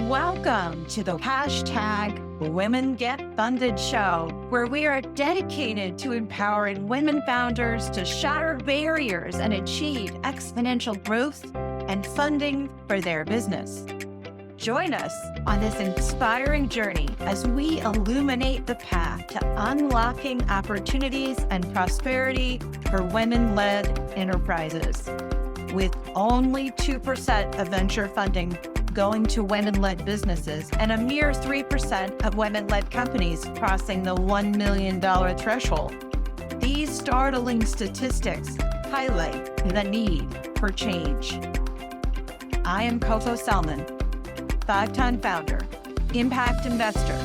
Welcome to the Women Get Funded show, where we are dedicated to empowering women founders to shatter barriers and achieve exponential growth and funding for their business. Join us on this inspiring journey as we illuminate the path to unlocking opportunities and prosperity for women-led enterprises. With only 2% of venture funding going to women-led businesses and a mere 3% of women-led companies crossing the $1 million threshold, these startling statistics highlight the need for change. I am Kofo Salman, 5-time founder, impact investor,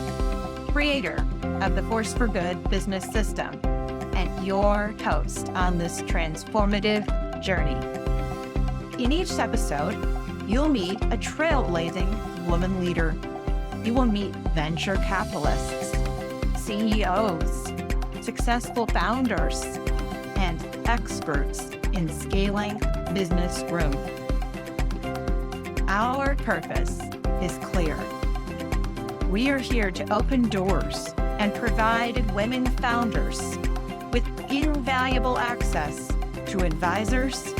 creator of the Force for Good business system, and your host on this transformative journey. In each episode, you'll meet a trailblazing woman leader. You will meet venture capitalists, CEOs, successful founders, and experts in scaling business growth. Our purpose is clear. We are here to open doors and provide women founders with invaluable access to advisors,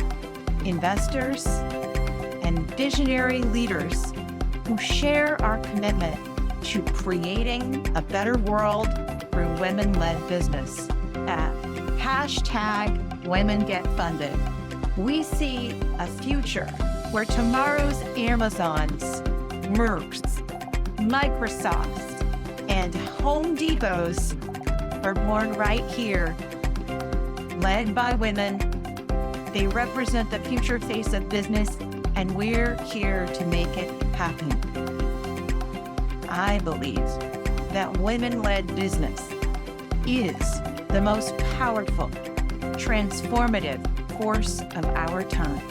investors, and visionary leaders who share our commitment to creating a better world through women-led business at Women Get Funded. We see a future where tomorrow's Amazons, Mercks, Microsofts, and Home Depots are born right here, led by women. They represent the future face of business, and we're here to make it happen. I believe that women-led business is the most powerful, transformative force of our time.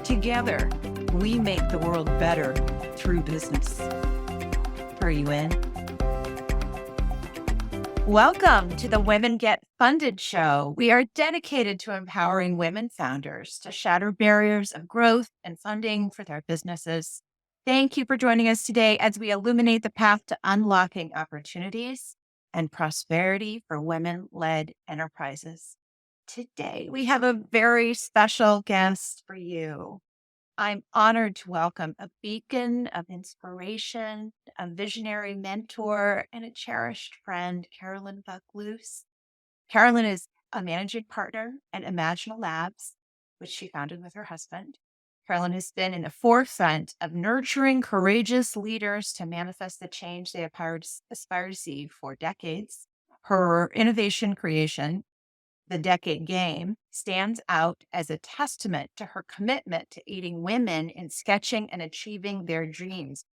Together, we make the world better through business. Are you in? Welcome to the Women Get Funded show. We are dedicated to empowering women founders to shatter barriers of growth and funding for their businesses. Thank you for joining us today as we illuminate the path to unlocking opportunities and prosperity for women-led enterprises. Today, we have a very special guest for you. I'm honored to welcome a beacon of inspiration, a visionary mentor, and a cherished friend, Carolyn Buck Luce. Carolyn is a managing partner at Imaginal Labs, which she founded with her husband. Carolyn has been in the forefront of nurturing courageous leaders to manifest the change they aspire to see for decades. Her innovation creation, The Decade Game, stands out as a testament to her commitment to aiding women in sketching and achieving their dreams.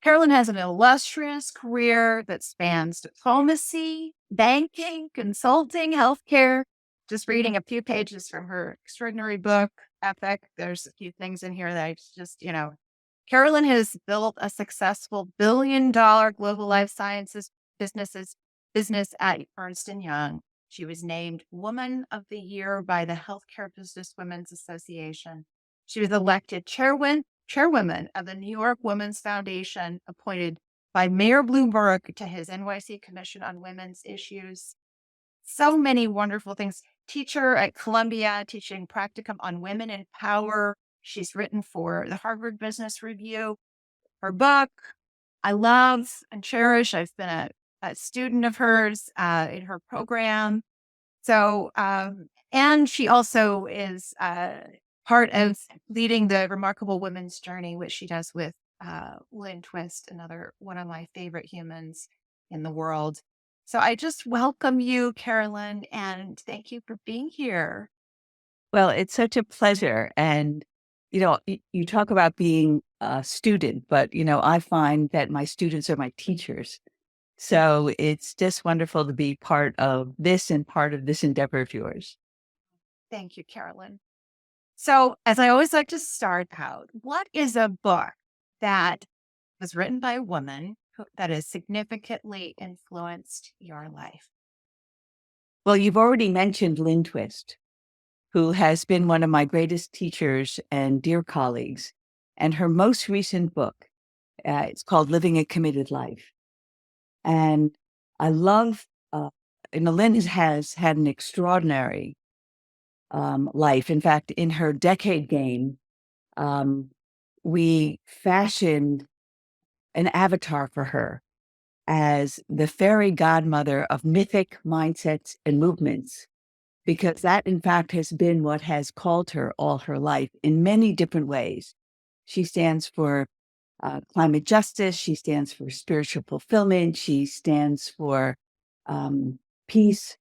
Carolyn has an illustrious career that spans diplomacy, banking, consulting, healthcare. Just reading a few pages from her extraordinary book, Epic, there's a few things in here that I just, Carolyn has built a successful billion-dollar global life sciences business at Ernst Young. She was named Woman of the Year by the Healthcare Business Women's Association. She was elected chairwoman of the New York Women's Foundation, appointed by Mayor Bloomberg to his NYC Commission on Women's Issues. So many wonderful things. Teacher at Columbia, teaching practicum on women in power. She's written for the Harvard Business Review. Her book, I love and cherish. I've been a student of hers in her program. So, and she also is part of leading the Remarkable Women's Journey, which she does with Lynn Twist, another one of my favorite humans in the world. So I just welcome you, Carolyn, and thank you for being here. Well, it's such a pleasure. And, you talk about being a student, but, I find that my students are my teachers. So it's just wonderful to be part of this and part of this endeavor of yours. Thank you, Carolyn. So as I always like to start out, what is a book that was written by a woman that has significantly influenced your life? Well, you've already mentioned Lynn Twist, who has been one of my greatest teachers and dear colleagues. And her most recent book It's called Living a Committed Life. And I love, Lynn has had an extraordinary life. In fact, in her decade game, we fashioned an avatar for her as the fairy godmother of mythic mindsets and movements, because that, in fact, has been what has called her all her life in many different ways. She stands for climate justice. She stands for spiritual fulfillment. She stands for peace.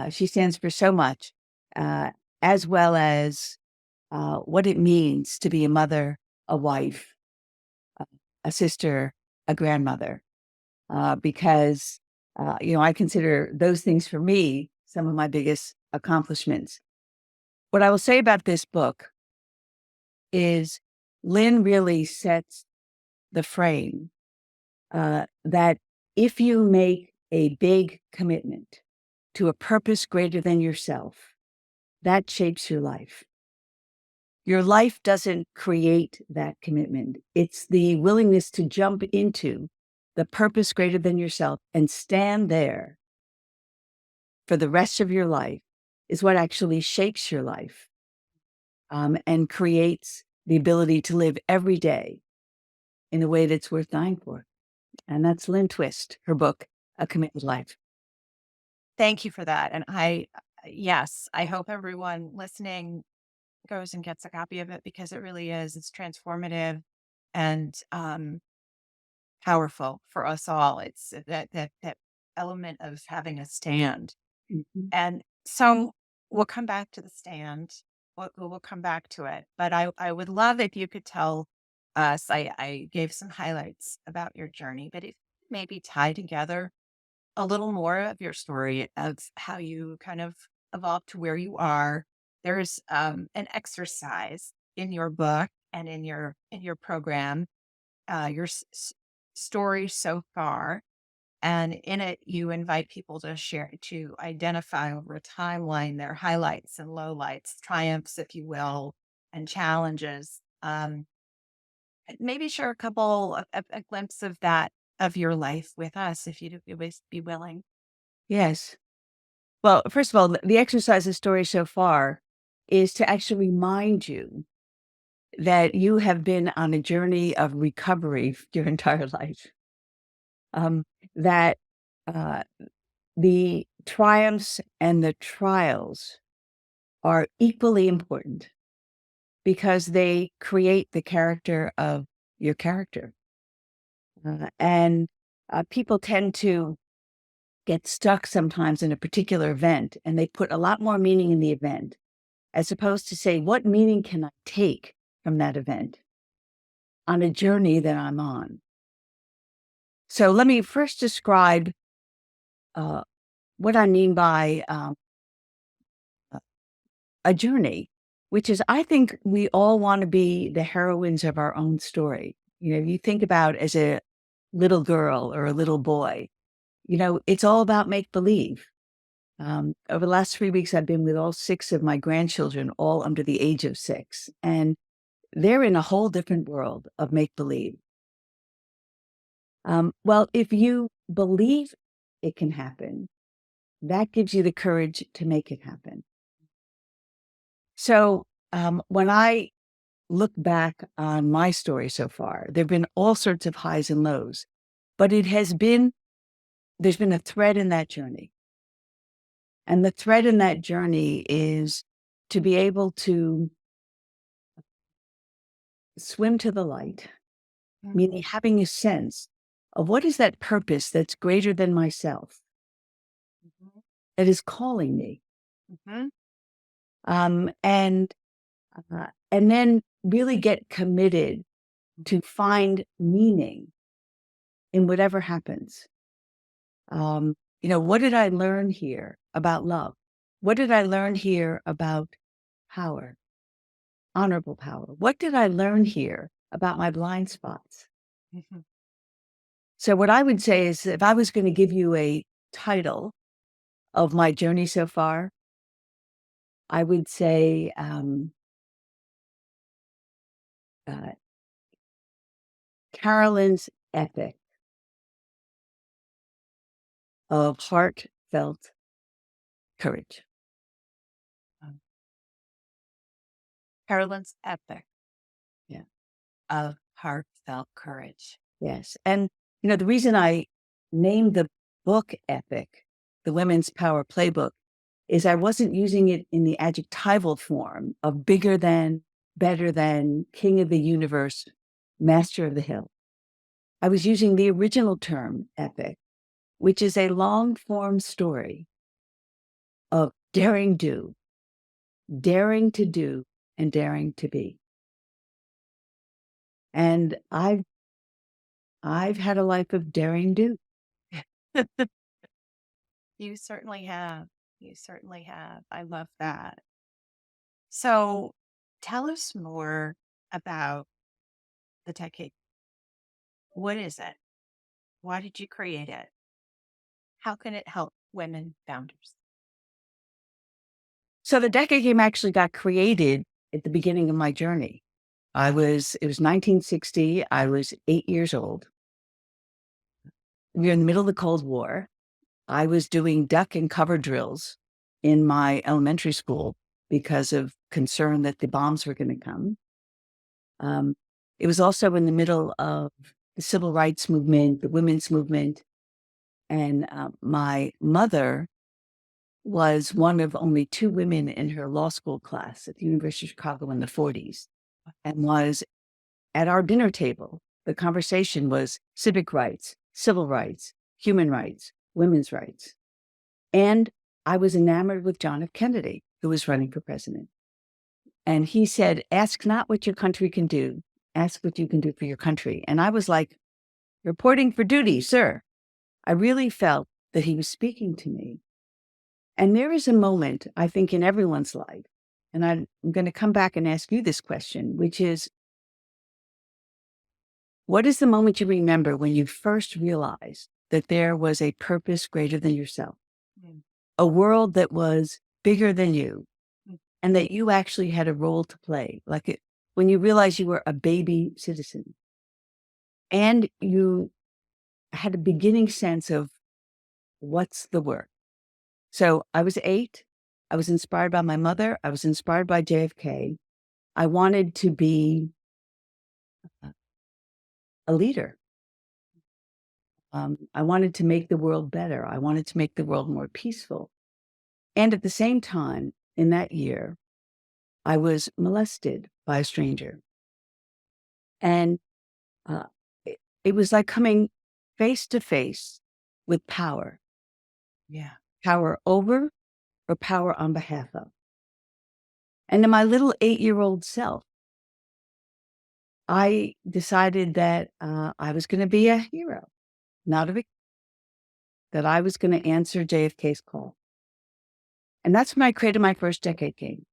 She stands for so much, as well as what it means to be a mother, a wife, a sister, a grandmother. Because, I consider those things for me some of my biggest accomplishments. What I will say about this book is Lynn really sets the frame that if you make a big commitment to a purpose greater than yourself, that shapes your life. Your life doesn't create that commitment. It's the willingness to jump into the purpose greater than yourself and stand there for the rest of your life is what actually shapes your life, and creates the ability to live every day in a way that's worth dying for. And that's Lynn Twist, her book, A Committed Life. Thank you for that. And yes, I hope everyone listening goes and gets a copy of it because it really is. It's transformative and powerful for us all. It's that element of having a stand. Mhm. And so we'll come back to the stand. We'll come back to it. But I would love if you could tell us, I gave some highlights about your journey, but if maybe tie together a little more of your story of how you kind of evolved to where you are. There's an exercise in your book and in your program, your story so far, and in it you invite people to share to identify over a timeline their highlights and lowlights, triumphs, if you will, and challenges. Maybe share a couple a glimpse of that of your life with us, if you'd be willing. Yes. Well, first of all, the exercise of story so far is to actually remind you that you have been on a journey of recovery your entire life. That uh, the triumphs and the trials are equally important because they create the character of your character. And people tend to get stuck sometimes in a particular event and they put a lot more meaning in the event as opposed to say, what meaning can I take from that event on a journey that I'm on? So let me first describe uh, what I mean by a journey, which is I think we all want to be the heroines of our own story. You think about as a little girl or a little boy, it's all about make believe. Over the last 3 weeks, I've been with all 6 of my grandchildren, all under the age of 6. And they're in a whole different world of make believe. Well, if you believe it can happen, that gives you the courage to make it happen. So when I look back on my story so far, there have been all sorts of highs and lows, but there's been a thread in that journey. And the thread in that journey is to be able to swim to the light, meaning having a sense of what is that purpose that's greater than myself, Mhm. that is calling me. Mhm. Um, and and then really get committed to find meaning in whatever happens. What did I learn here about love? What did I learn here about power, honorable power? What did I learn here about my blind spots? Mhm. So what I would say is if I was going to give you a title of my journey so far, I would say uh, Carolyn's epic of heartfelt courage. Um, Carolyn's epic Yeah. of heartfelt courage. Yes. And, the reason I named the book epic, the Women's Power Playbook, is I wasn't using it in the adjectival form of bigger than, better than, king of the universe, master of the hill. I was using the original term epic, which is a long form story of daring daring to do, and daring to be. And I've had a life of daring do. You certainly have. You certainly have. I love that. So tell us more about the decade. What is it? Why did you create it? How can it help women founders? So the decade game actually got created at the beginning of my journey. It was 1960. I was 8 years old. We were in the middle of the Cold War. I was doing duck and cover drills in my elementary school because of concern that the bombs were going to come. It was also in the middle of the civil rights movement, the women's movement. And my mother was one of only two women in her law school class at the University of Chicago in the 40s, and was at our dinner table. The conversation was civic rights, civil rights, human rights, women's rights. And I was enamored with John F. Kennedy, who was running for president. And he said, ask not what your country can do, ask what you can do for your country. And I was like, reporting for duty, sir. I really felt that he was speaking to me. And there is a moment, I think, in everyone's life, and I'm going to come back and ask you this question, which is, what is the moment you remember when you first realized that there was a purpose greater than yourself, Mm. a world that was bigger than you, Mm. and that you actually had a role to play, when you realized you were a baby citizen and you had a beginning sense of what's the work? So I was 8. I was inspired by my mother. I was inspired by JFK. I wanted to be a leader. I wanted to make the world better. I wanted to make the world more peaceful. And at the same time, in that year, I was molested by a stranger. And it was like coming face to face with power, Yeah. power over or power on behalf of. And in my little 8-year-old self, I decided that I was going to be a hero, not a victim, that I was going to answer JFK's call. And that's when I created my first decade game.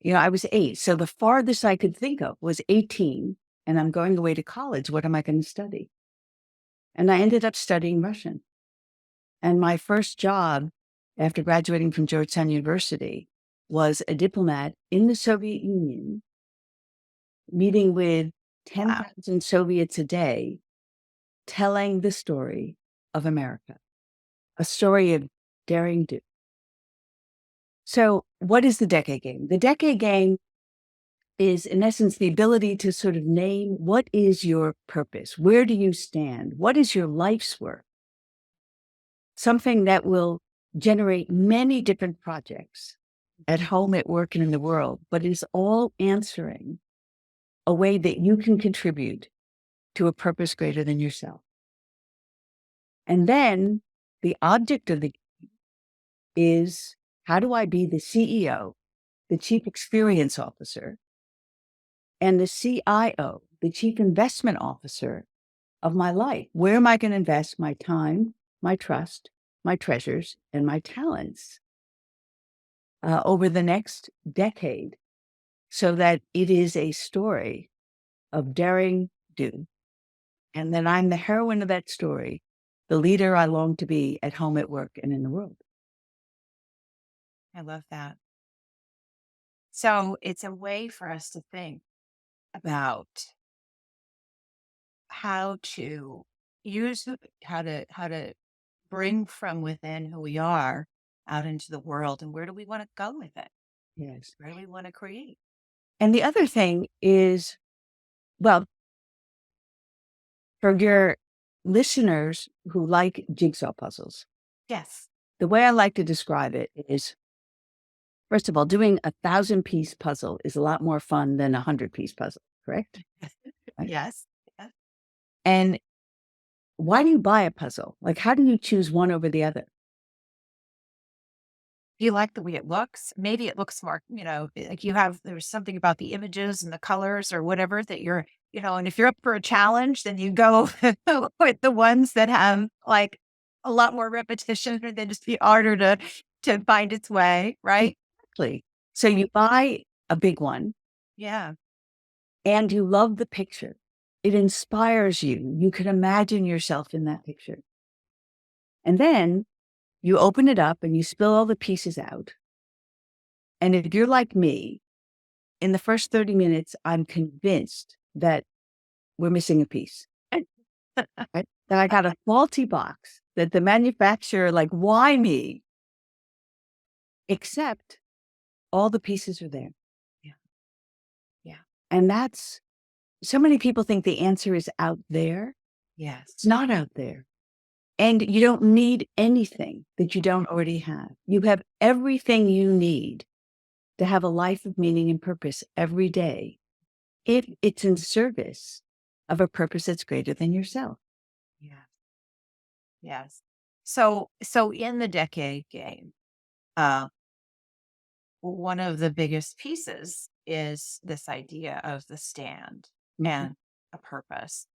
I was 8. So the farthest I could think of was 18, and I'm going away to college. What am I going to study? And I ended up studying Russian. And my first job after graduating from Georgetown University was a diplomat in the Soviet Union, meeting with 10,000 Soviets a day, telling the story of America, a story of daring do. So what is the decade game? The decade game is, in essence, the ability to sort of name what is your purpose? Where do you stand? What is your life's work? Something that will generate many different projects at home, at work, and in the world, but is all answering a way that you can contribute to a purpose greater than yourself. And then the object of the game is, how do I be the CEO, the Chief Experience Officer, and the CIO, the Chief Investment Officer of my life? Where am I going to invest my time, my trust, my treasures, and my talents over the next decade, so that it is a story of daring do, and that I'm the heroine of that story, the leader I long to be at home, at work, and in the world. I love that. So it's a way for us to think about how to use how to bring from within who we are out into the world, and where do we want to go with it? Yes. Where do we want to create? And the other thing is, well, for your listeners who like jigsaw puzzles, Yes. the way I like to describe it is, first of all, doing 1,000-piece puzzle is a lot more fun than a 100-piece puzzle, correct? Right. Yes. Yes. And why do you buy a puzzle? Like, how do you choose one over the other? Do you like the way it looks? Maybe it looks more, like there's something about the images and the colors or whatever that and if you're up for a challenge, then you go with the ones that have like a lot more repetition or they just be harder to find its way, right? Exactly. So you buy a big one Yeah. and you love the picture. It inspires you. You can imagine yourself in that picture. And then you open it up and you spill all the pieces out. And if you're like me, in the first 30 minutes, I'm convinced that we're missing a piece. Right? That I got a faulty box, that the manufacturer, like, why me? Except all the pieces are there. Yeah. Yeah. And that's so many people think the answer is out there. It's Yes. not out there. And you don't need anything that you don't already have. You have everything you need to have a life of meaning and purpose every day if it's in service of a purpose that's greater than yourself. Yeah. Yes. So in the decade game, uh, one of the biggest pieces is this idea of the stand Mhm. and a purpose.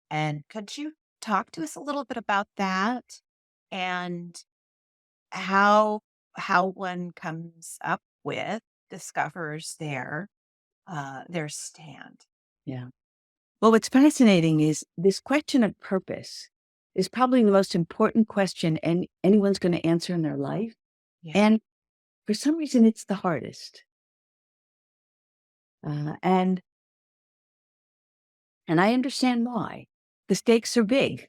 And could you talk to us a little bit about that and how one comes up with, discovers their stand? Yeah. Well, what's fascinating is this question of purpose is probably the most important question anyone's going to answer in their life. Yeah. And for some reason, it's the hardest. And I understand why. The stakes are big.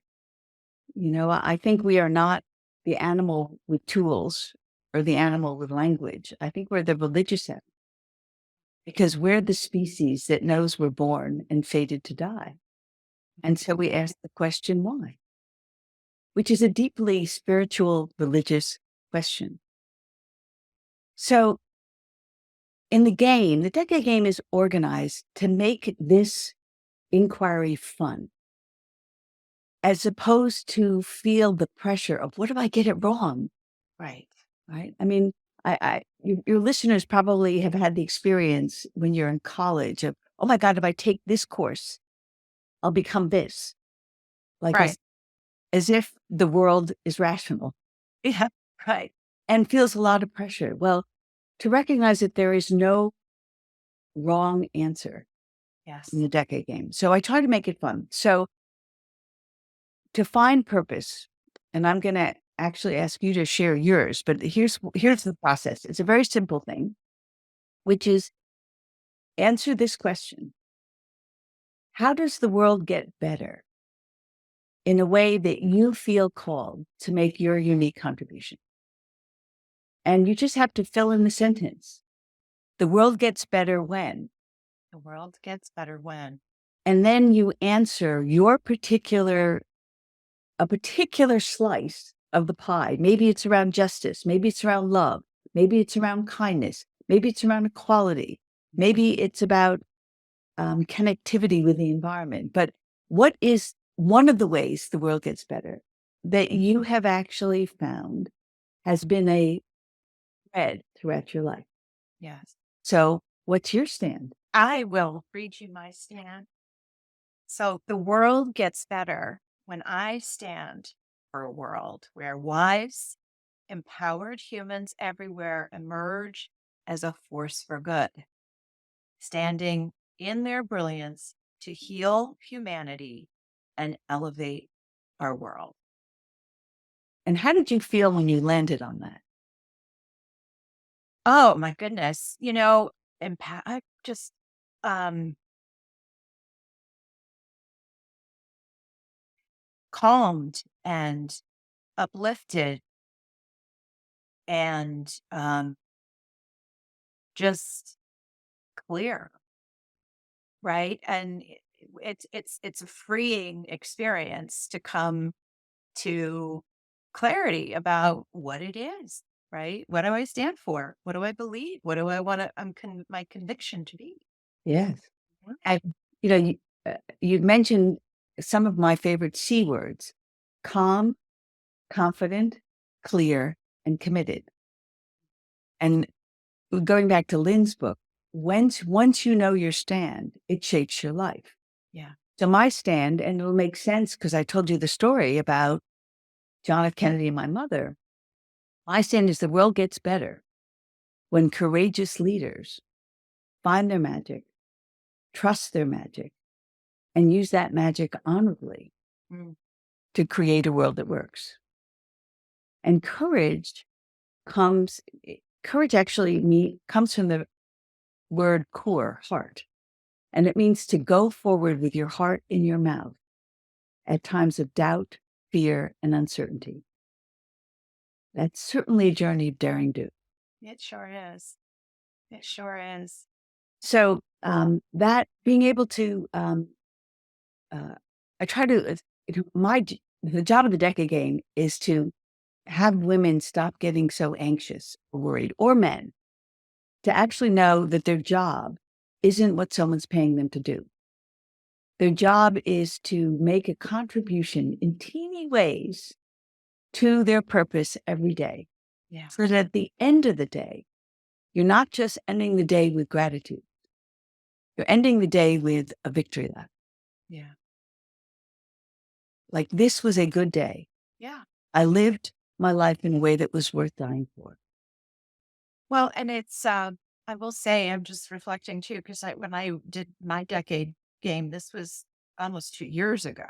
I think we are not the animal with tools or the animal with language. I think we're the religious animal because we're the species that knows we're born and fated to die. And so we ask the question, why? Which is a deeply spiritual, religious question. So in the decade game is organized to make this inquiry fun, as opposed to feel the pressure of what if I get it wrong? Right. Right? I mean, your listeners probably have had the experience when you're in college of, oh my God, if I take this course, I'll become this. Like Right. as if the world is rational Yeah. Right. and feels a lot of pressure. Well, to recognize that there is no wrong answer in Yes. the decade game. So I try to make it fun. So to find purpose, and I'm going to actually ask you to share yours, but here's the process. It's a very simple thing, which is answer this question. How does the world get better in a way that you feel called to make your unique contribution? And you just have to fill in the sentence. The world gets better when, The world gets better when. and then you answer a particular slice of the pie. Maybe it's around justice. Maybe it's around love. Maybe it's around kindness. Maybe it's around equality. Maybe it's about connectivity with the environment. But what is one of the ways the world gets better that you have actually found has been a thread throughout your life? Yes. So what's your stand? I will read you my stand. So the world gets better when I stand for a world where wise, empowered humans everywhere emerge as a force for good, standing in their brilliance to heal humanity and elevate our world. And how did you feel when you landed on that? Oh my goodness. I just um calmed and uplifted and just clear, right? And it's a freeing experience to come to clarity about what it is, right? What do I stand for? What do I believe? What do I want to my conviction to be? Yes. Mhm. And, you know, you mentioned some of my favorite C words: calm, confident, clear, and committed. And going back to Lynn's book, once you know your stand, it shapes your life. Yeah. So my stand, and it'll make sense because I told you the story about John F. Kennedy and my mother. My stand is the world gets better when courageous leaders find their magic, trust their magic, and use that magic honorably Mm. to create a world that works. And courage actually comes from the word core, heart. And it means to go forward with your heart in your mouth at times of doubt, fear, and uncertainty. That's certainly a journey of daring do. It sure is. It sure is. So that being able to, uh, I try to, the job of the Decade Game is to have women stop getting so anxious or worried, or men, to actually know that their job isn't what someone's paying them to do. Their job is to make a contribution in teeny ways to their purpose every day. Yeah. So that at the end of the day, you're not just ending the day with gratitude. You're ending the day with a victory lap. Yeah. Like, this was a good day. Yeah. I lived my life in a way that was worth dying for. Well, and it's, I will say, I'm just reflecting too, because when I did my decade game, this was almost 2 years ago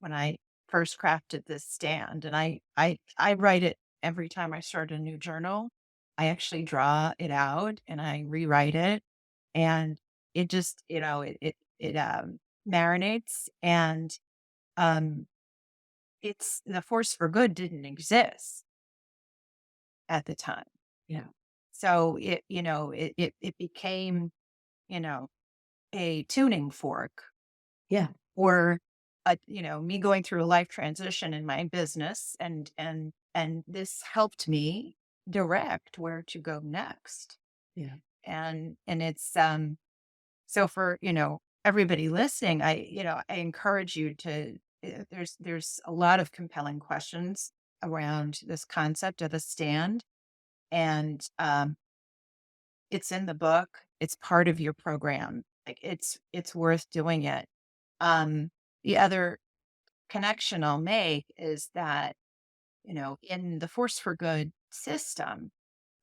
when I first crafted this stand. And I write it every time I start a new journal. I actually draw it out and I rewrite it. And it just, it marinates and, um, it's the force for good didn't exist at the time. Yeah. So it became, you know, a tuning fork Yeah. or me going through a life transition in my business and this helped me direct where to go next. Yeah. And it's so for, everybody listening, I encourage you to there's a lot of compelling questions around this concept of a stand and it's in the book. It's part of your program. Like it's worth doing it. The other connection I'll make is that, in the Force for Good system,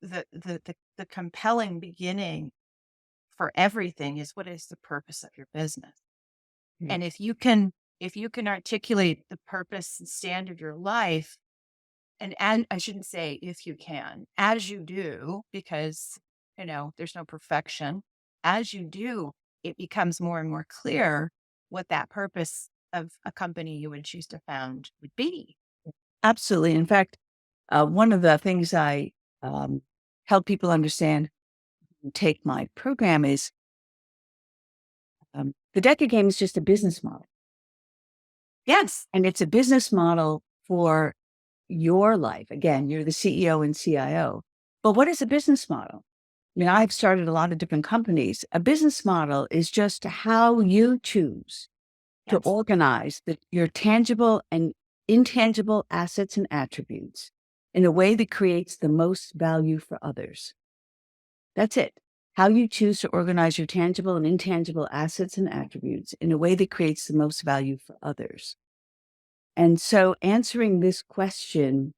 the compelling beginning for everything is what is the purpose of your business. Yeah. And if you can articulate the purpose and stand of your life, and I shouldn't say if you can, as you do, because, there's no perfection. As you do, it becomes more and more clear what that purpose of a company you would choose to found would be. Absolutely. In fact, one of the things I um, help people understand and take my program is the Decade Game is just a business model. Yes. And it's a business model for your life. Again, you're the CEO and CIO. But what is a business model? I mean, I've started a lot of different companies. A business model is just how you choose to Yes. organize your tangible and intangible assets and attributes in a way that creates the most value for others. That's it. How you choose to organize your tangible and intangible assets and attributes in a way that creates the most value for others. And so answering this question,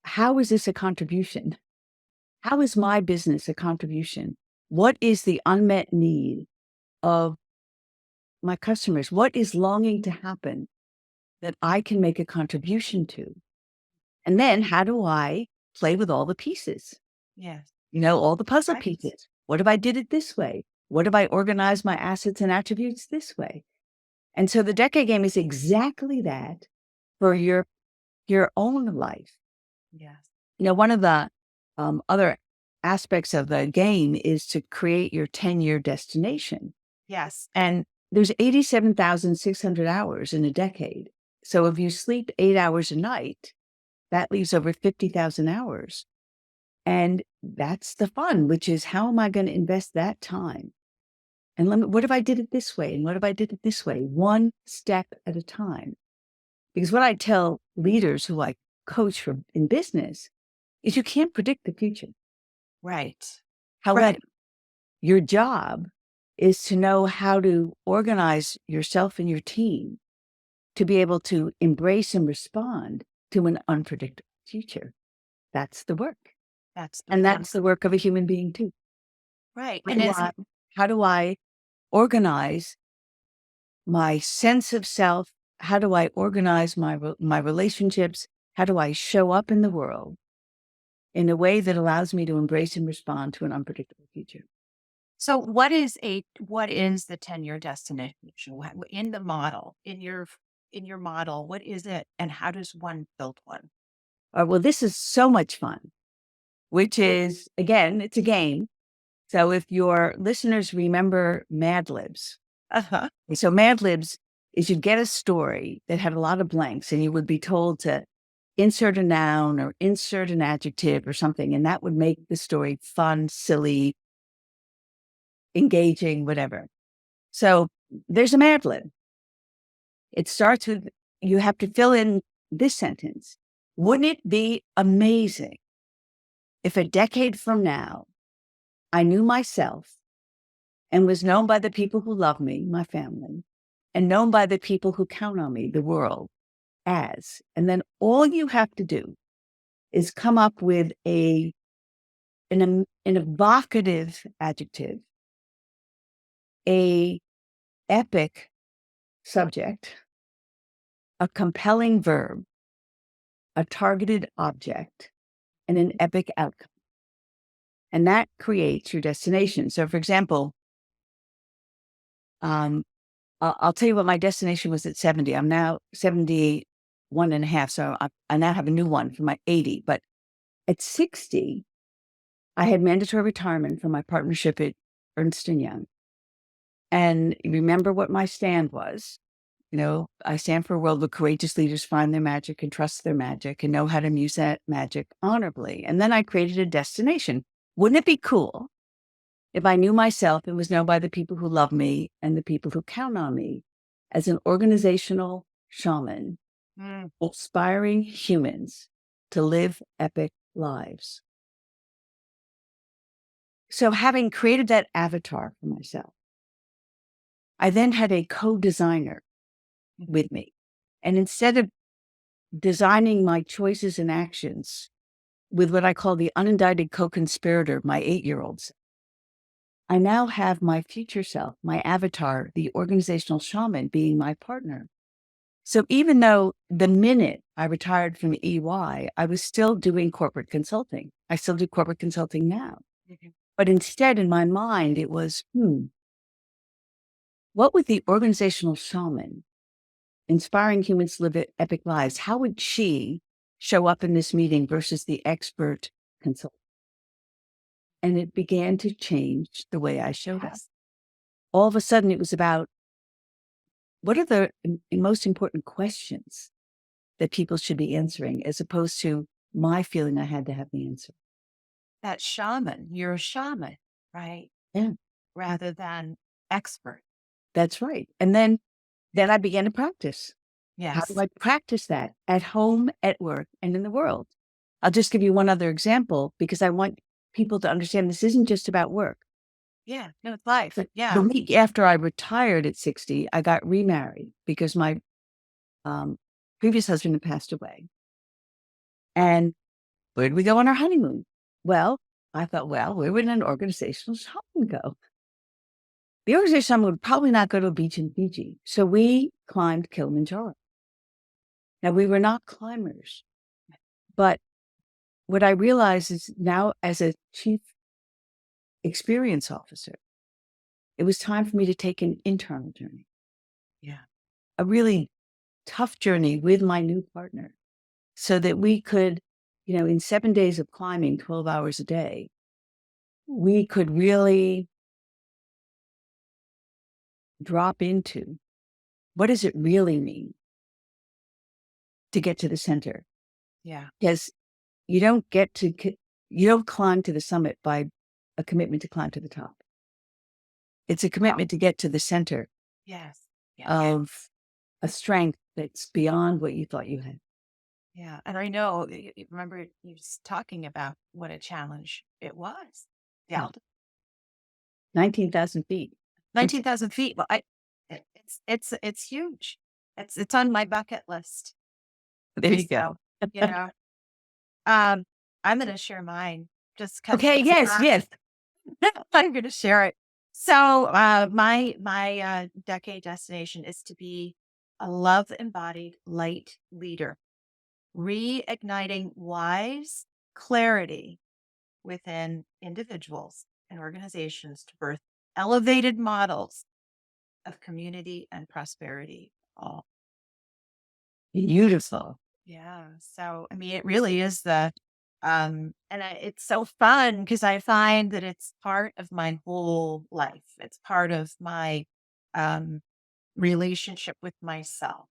how is this a contribution? How is my business a contribution? What is the unmet need of my customers? What is longing to happen that I can make a contribution to? And then how do I play with all the pieces? Yes. All the puzzle Right. pieces. What if I did it this way? What if I organized my assets and attributes this way? And so the decade game is exactly that for your own life. Yes. One of the other aspects of the game is to create your 10-year destination. Yes. And there's 87,600 hours in a decade. So if you sleep 8 hours a night, that leaves over 50,000 hours. And that's the fun, which is how am I going to invest that time? And what if I did it this way? And what if I did it this way? One step at a time. Because what I tell leaders who I coach in business is you can't predict the future. Right. However, your job is to know how to organize yourself and your team to be able to embrace and respond to an unpredictable future. That's the work. That's the And fun. that's the work of a human being too. Right. How And do it's how do I organize my sense of self? How do I organize my relationships? How do I show up in the world in a way that allows me to embrace and respond to an unpredictable future? so what is the 10-year destination? In the model, in your model, what is it and how does one build one? Well, this is so much fun, which is, again, it's a game. So if your listeners remember Mad Libs, Uh-huh. so Mad Libs is you'd get a story that had a lot of blanks and you would be told to insert a noun or insert an adjective or something. And that would make the story fun, silly, engaging, whatever. So there's a Mad Lib. It starts with, you have to fill in this sentence. Wouldn't it be amazing if a decade from now, I knew myself and was known by the people who love me, my family, and known by the people who count on me, the world, and then all you have to do is come up with an evocative adjective, a epic subject, a compelling verb, a targeted object, and an epic outcome. And that creates your destination. So for example, I'll tell you what my destination was at 70. I'm now 71 and a half. So I now have a new one for my 80. But at 60, I had mandatory retirement from my partnership at Ernst Young. And remember what my stand was. I stand for a world where courageous leaders find their magic and trust their magic and know how to use that magic honorably. And then I created a destination. Wouldn't it be cool if I knew myself and was known by the people who love me and the people who count on me as an organizational shaman, inspiring humans to live epic lives? So having created that avatar for myself, I then had a co-designer with me. And instead of designing my choices and actions with what I call the unindicted co-conspirator, my 8-year-olds, I now have my future self, my avatar, the organizational shaman being my partner. So even though the minute I retired from EY, I was still doing corporate consulting. I still do corporate consulting now. But instead in my mind, it was, what would the organizational shaman inspiring humans to live epic lives, how would she show up in this meeting versus the expert consultant? And it began to change the way I showed up. All of a sudden, it was about what are the most important questions that people should be answering, as opposed to my feeling I had to have the answer. That shaman, you're a shaman, right? Yeah, Rather than expert. that's right. And then I began to practice. How Yes. do I practice that at home, at work, and in the world? I'll just give you one other example because I want people to understand this isn't just about work. Yeah. No, it's life. The Yeah. week after I retired at 60, I got remarried because my previous husband had passed away. And where did we go on our honeymoon? Well, I thought, well, where would an organizational shaman go? The organizational shaman would probably not go to a beach in Fiji. So we climbed Kilimanjaro. Now, we were not climbers, but what I realized is now as a chief experience officer, it was time for me to take an internal journey. Yeah. a really tough journey with my new partner so that we could, in 7 days of climbing 12 hours a day, we could really drop into what does it really mean to get to the center? Yeah. Because you don't you don't climb to the summit by a commitment to climb to the top. It's a Oh, commitment to get to the center yes. Yes. of a strength that's beyond what you thought you had. Yeah. And I know, remember you talking about what a challenge it was. Yeah. Oh, 19,000 feet. 19,000 feet. Well, it's huge. It's on my bucket list. There you go. So, you know, um, I'm going to share mine just because Okay, yes, yes. I'm going to share it. So, my decade destination is to be a love embodied light leader, reigniting wise clarity within individuals and organizations to birth elevated models of community and prosperity. All. Beautiful. Yeah. So, I mean, it really is it's so fun because I find that it's part of my whole life. It's part of my um, relationship with myself,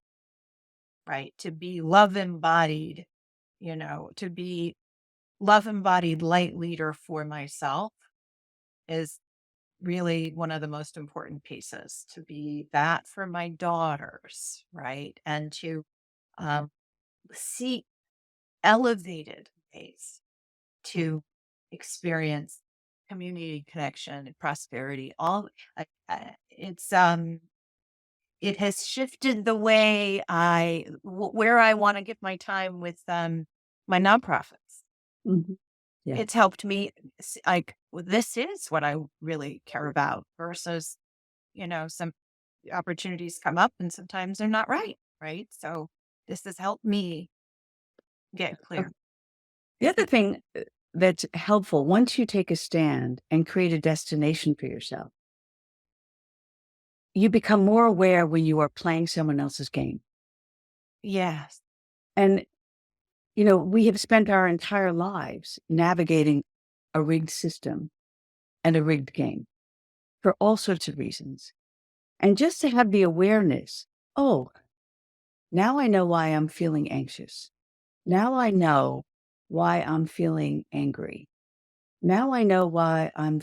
right? To be love embodied, to be love embodied light leader for myself is really one of the most important pieces to be that for my daughters, right? And to um, see elevated ways to experience community connection and prosperity. It has shifted the way where I want to give my time with my nonprofits. Mhm. Yeah. It's helped me like, well, this is what I really care about versus, some opportunities come up and sometimes they're not right. Right. So this has helped me get Uh, clear. The other thing that's helpful, once you take a stand and create a destination for yourself, you become more aware when you are playing someone else's game. Yes. And, we have spent our entire lives navigating a rigged system and a rigged game for all sorts of reasons. And just to have the awareness, oh, now I know why I'm feeling anxious. Now I know why I'm feeling angry. Now I know why I'm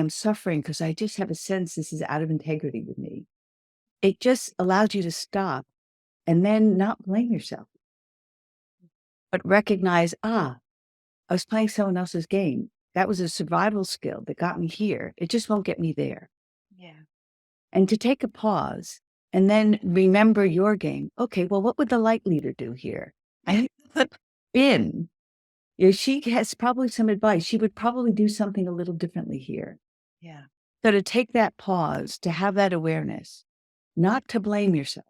suffering, because I just have a sense this is out of integrity with me. It just allows you to stop and then not blame yourself, but recognize, I was playing someone else's game. That was a survival skill that got me here. It just won't get me there. Yeah. And to take a pause and then remember your game. Okay, well, what would the light leader do here? I need to put in. She has probably some advice. She would probably do something a little differently here. Yeah. So to take that pause, to have that awareness, not to blame yourself,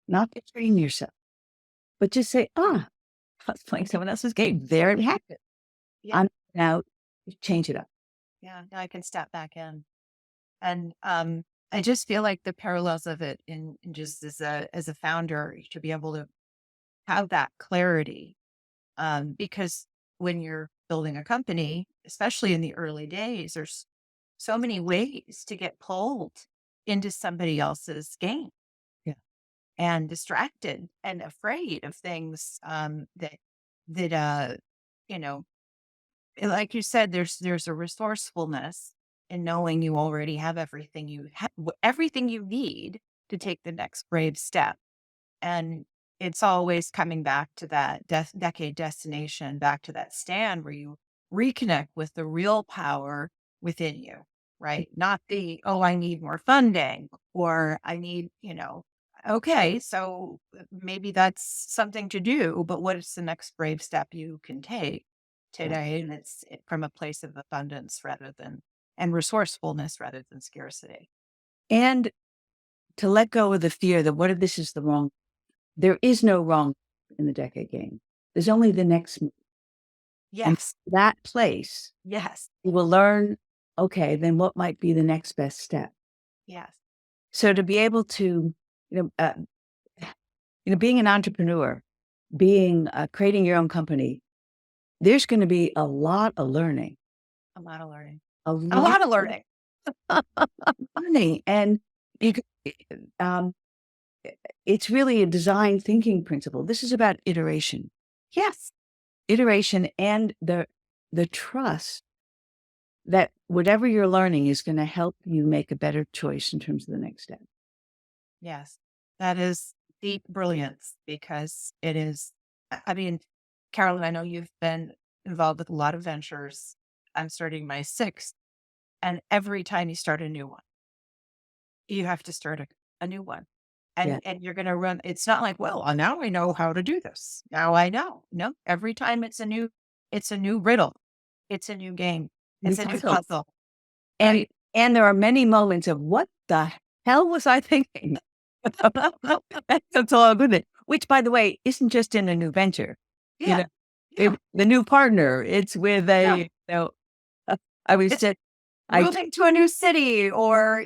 not to shame yourself, but just say, I was playing someone else's game. There it happened. Yeah. I'm now change it up. Yeah. Now I can step back in. And I just feel like the parallels of it in just as a founder to be able to have that clarity. Because when you're building a company, especially in the early days, there's so many ways to get pulled into somebody else's game Yeah. and distracted and afraid of things that you know like you said, there's a resourcefulness in knowing you already have everything you need to take the next brave step. And it's always coming back to that decade destination, back to that stand where you reconnect with the real power within you, right? Not the, oh, I need more funding or I need, okay, so maybe that's something to do, but what is the next brave step you can take Right. today? And from a place of abundance and resourcefulness rather than scarcity. And to let go of the fear that what if this is the wrong, there is no wrong in the decade game. There's only the next move. And Yes. that place, Yes. you will learn, okay, then what might be the next best step? Yes. So to be able to, you know, uh, being an entrepreneur, being creating your own company, there's going to be a lot of learning, A lot of learning. a A lot lot of learning. of learning, and you could, um, it's really a design thinking principle. This is about Yes. iteration, and the trust that whatever you're learning is going to help you make a better choice in terms of the next step. Yes. That is deep brilliance because it is, I mean, Carolyn, I know you've been involved with a lot of ventures. I'm starting my sixth, and every time you start a new one, you have to start a new one. Yeah, And you're gonna run, it's not like, well, now I know how to do this. Now I know. No, every time it's a new riddle. It's a new game. new It's a new puzzle. puzzle. And Right. and there are many moments of what the hell was I thinking? That's all with it. Which, by the way, isn't just in a new venture. You know, Yeah. Yeah. the new partner. It's with Yeah. uh, I was It's just I moving to a new city or,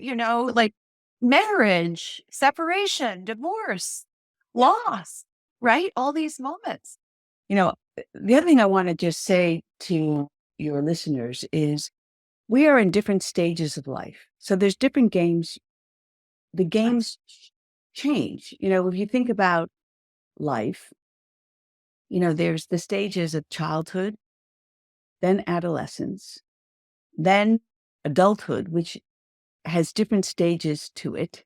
like marriage, separation, divorce, loss, right? All these moments. the other thing I want to just say to your listeners is we are in different stages of life. So there's different games. The Right. games change. If you think about life, there's the stages of childhood, then adolescence, then adulthood, which has different stages to it,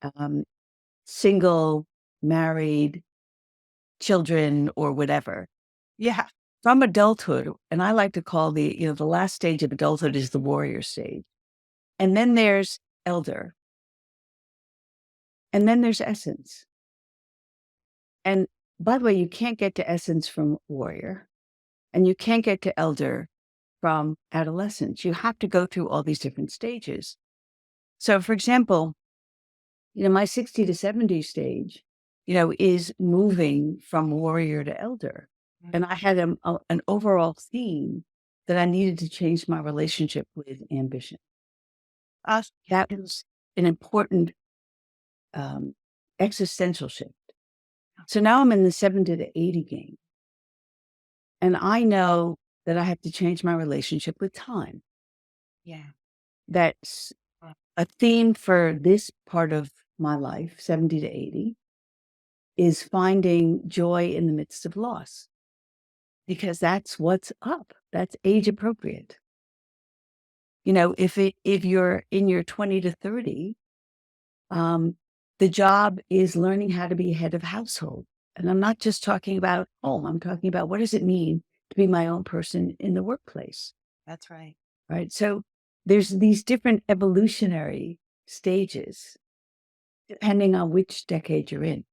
um, single, married, children, or whatever. Yeah. From adulthood, and I like to call the last stage of adulthood is the warrior stage. And then there's elder, and then there's essence. And by the way, you can't get to essence from warrior, and you can't get to elder from adolescence. You have to go through all these different stages. So, for example, my 60 to 70 stage, is moving from warrior to elder. And I had an overall theme that I needed to change my relationship with ambition. Yeah. That was an important um, existential shift. So now I'm in the 70 to 80 game. And I know that I have to change my relationship with time. Yeah. That's a theme for this part of my life, 70 to 80, is finding joy in the midst of loss, because that's what's up. That's age appropriate. If you're in your 20 to 30, the job is learning how to be head of household. And I'm not just talking about home. I'm talking about what does it mean to be my own person in the workplace, That's right. right? So there's these different evolutionary stages depending on which decade you're in.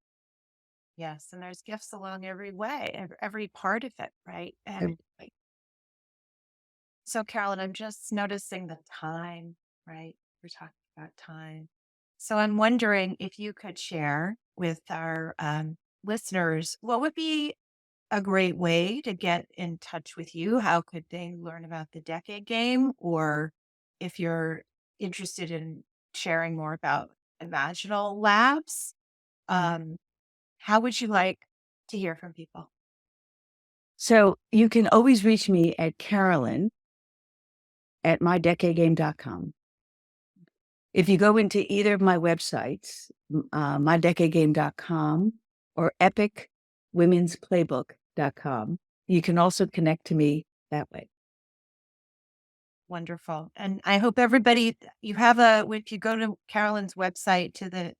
Yes. And there's gifts along every way, every part of it. Right. And Like, so, Carolyn, I'm just noticing the time, right? We're talking about time. So, I'm wondering if you could share with our listeners what would be a great way to get in touch with you. How could they learn about the decade game? Or if you're interested in sharing more about Imaginal Labs, um, how would you like to hear from people? So you can always reach me at Carolyn at mydecadegame.com. If you go into either of my websites, mydecadegame.com or epicwomensplaybook.com, you can also connect to me that way. Wonderful. And I hope everybody, if you go to Carolyn's website to the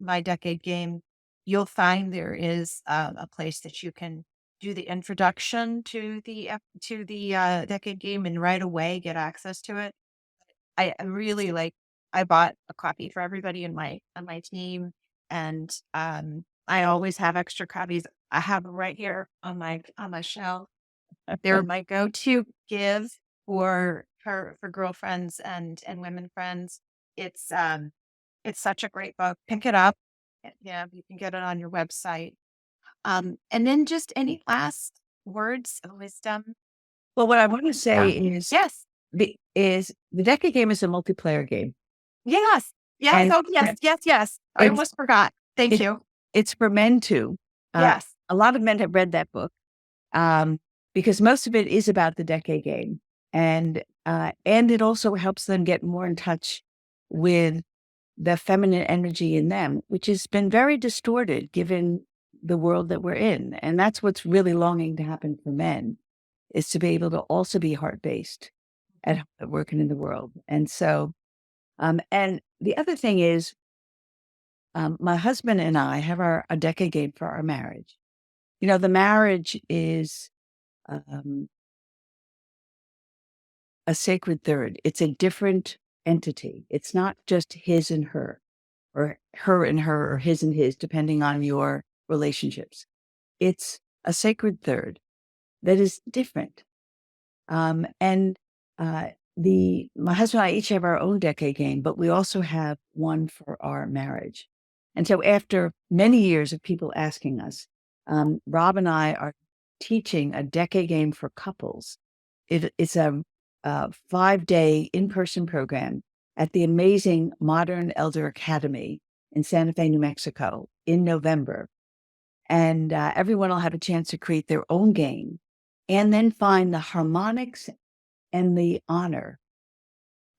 My Decade Game, you'll find there is a place that you can do the introduction to the Decade Game and right away get access to it. I really like, I bought a copy for everybody on my team, and I always have extra copies. I have them right here on my shelf. They're my go-to give for girlfriends and women friends. It's such a great book. Pick it up. Yeah, you can get it on your website. And then just any last words of wisdom? Well, what I want to say is Yes. the decade game is a multiplayer game. Yes. Yes. And Oh, yes, yes, yes. I it's almost forgot. Thank it, you. it's for men too. Yes. A lot of men have read that book because most of it is about the decade game, and it also helps them get more in touch with the feminine energy in them, which has been very distorted given the world that we're in. And that's what's really longing to happen for men, is to be able to also be heart-based at working in the world. And so, and the other thing is, my husband and I have a decade game for our marriage. The marriage is um, a sacred third. It's a different entity. It's not just his and her, or her and her, or his and his, depending on your relationships. It's a sacred third that is different. And my husband and I each have our own decade game, but we also have one for our marriage. And so after many years of people asking us, Rob and I are teaching a decade game for couples. It's a 5-day in-person program at the amazing Modern Elder Academy in Santa Fe, New Mexico in November. And everyone will have a chance to create their own game and then find the harmonics and the honor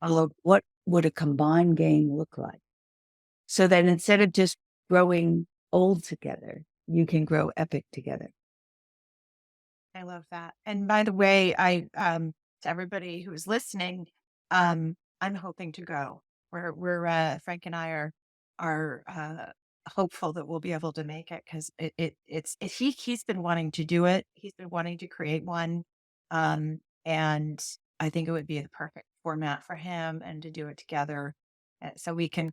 of what would a combined game look like. So that instead of just growing old together, you can grow epic together. I love that. And by the way, to everybody who's listening, I'm hoping to go. We're Frank and I are hopeful that we'll be able to make it, because he's been wanting to do it. He's been wanting to create one, and I think it would be the perfect format for him and to do it together, so we can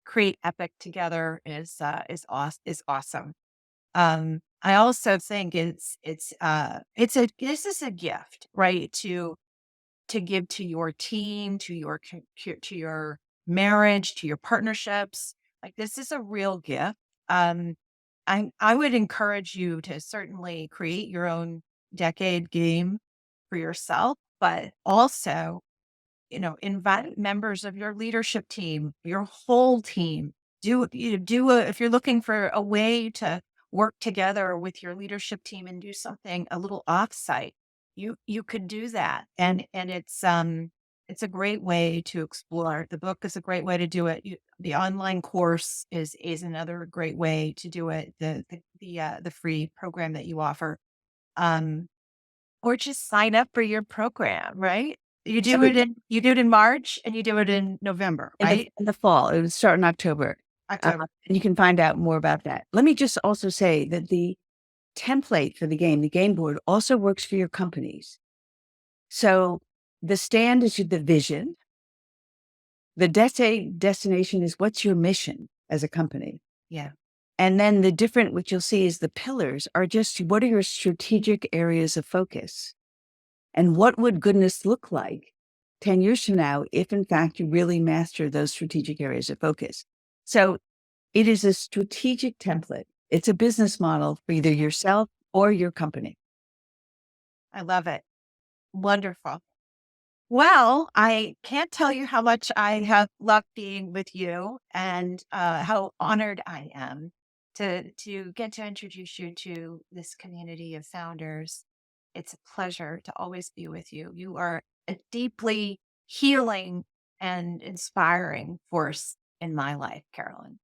create epic together is awesome. I also think this is a gift, right? To give to your team, to your marriage, to your partnerships. Like, this is a real gift. Um, I would encourage you to certainly create your own decade game for yourself, but also, invite members of your leadership team, your whole team. If you're looking for a way to work together with your leadership team and do something a little offsite, you could do that. And it's a great way to explore. The book is a great way to do it. The online course is another great way to do it. The free program that you offer. Um, or just sign up for your program, right? You do it in March and you do it in November, right? In the fall, it would start in October. October. And you can find out more about that. Let me just also say that the template for the game board, also works for your companies. So the stand is the vision. The destination is what's your mission as a company. Yeah. And then what you'll see is the pillars are just what are your strategic areas of focus? And what would goodness look like 10 years from now if, in fact, you really master those strategic areas of focus? So it is a strategic template. It's a business model for either yourself or your company. I love it. Wonderful. Well, I can't tell you how much I have loved being with you, and how honored I am to get to introduce you to this community of founders. It's a pleasure to always be with you. You are a deeply healing and inspiring force in my life, Carolyn.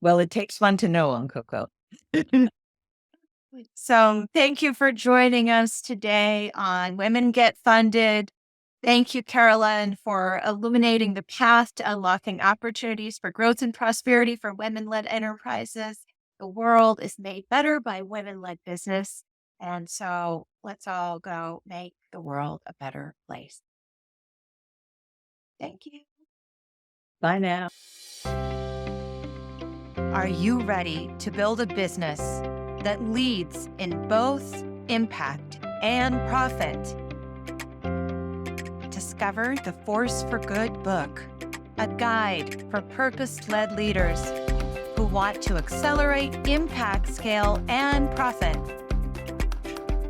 Well, it takes one to know on Coco. So thank you for joining us today on Women Get Funded. Thank you, Carolyn, for illuminating the path to unlocking opportunities for growth and prosperity for women-led enterprises. The world is made better by women-led business. And so let's all go make the world a better place. Thank you. Bye now. Are you ready to build a business that leads in both impact and profit? Discover the Force for Good book, a guide for purpose-led leaders who want to accelerate impact, scale, and profit.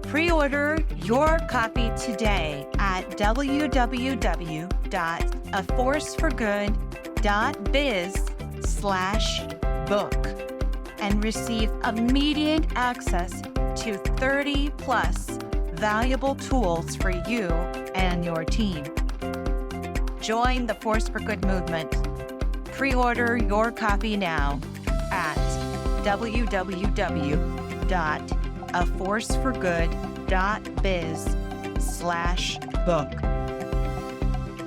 Pre-order your copy today at www.aforceforgood.com. biz/book and receive immediate access to 30 plus valuable tools for you and your team. Join the Force for Good movement. Pre-order your copy now at www.aforceforgood.biz/book.